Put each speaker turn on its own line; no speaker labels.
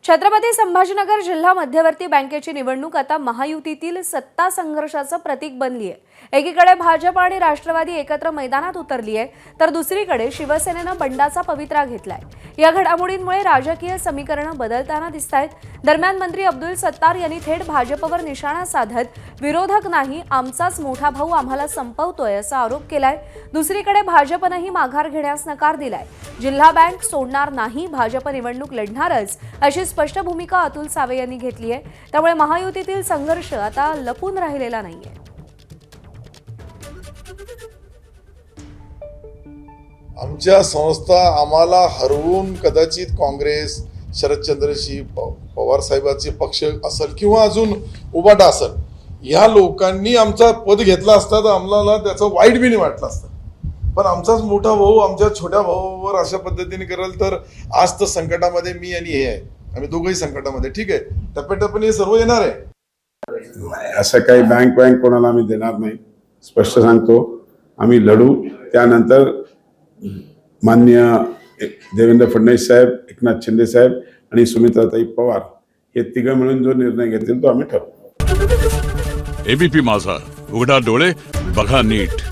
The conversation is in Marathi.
छत्रपती संभाजीनगर जिल्हा मध्यवर्ती बँकेची निवडणूक आता महायुतीतील सत्ता संघर्षाचं प्रतीक बनली आहे। एकीकडे भाजप आणि राष्ट्रवादी एकत्र मैदानात उतरली आहे, तर दुसरीकडे शिवसेनेनं बंडाचा पवित्रा घेतलाय। या घडामोडींमुळे राजकीय समीकरणं बदलताना दिसतायत। दरम्यान मंत्री अब्दुल सत्तार यांनी थेट भाजपवर निशाणा साधत विरोधक नाही, आमचाच मोठा भाऊ आम्हाला संपवतोय असा आरोप केलाय। दुसरीकडे भाजपनंही माघार घेण्यास नकार दिलाय। जिल्हा बँक सोडणार नाही, भाजप निवडणूक लढणारच अशी स्पष्ट भूमिका अतुल सावे यांनी घेतली आहे। त्यामुळे महायुतीतील संघर्ष आता लपून राहिलेला नाहीये।
आमच्या संस्था आम्हाला हरवून कदाचित काँग्रेस, शरदचंद्रजी पवार साहेबांचे पक्ष असेल किंवा अजून उबाटा असेल, या लोकांनी आमचा पद घेतला असता तर आम्हाला त्याचं वाईट बी नाही वाटलं असतं। पण आमचाच मोठा भाऊ आमच्या छोट्या भावावर अशा पद्धतीने करेल तर आज तर संकटामध्ये मी आणि हे आहे, आम्ही दोघंही संकटामध्ये। ठीक आहे, टप्प्याटप्प्याने हे सर्व येणार आहे।
असं काही बँक कोणाला आम्ही देणार नाही, स्पष्ट सांगतो। आम्ही लढू, त्यानंतर माननीय देवेंद्र फडणवीस साहेब, एकनाथ शिंदे साहेब आणि सुमित्राताई पवार हे तिघं मिळून जो निर्णय घेतील तो आम्ही ठरवू।
एबीपी माझा, उघडा डोळे बघा नीट।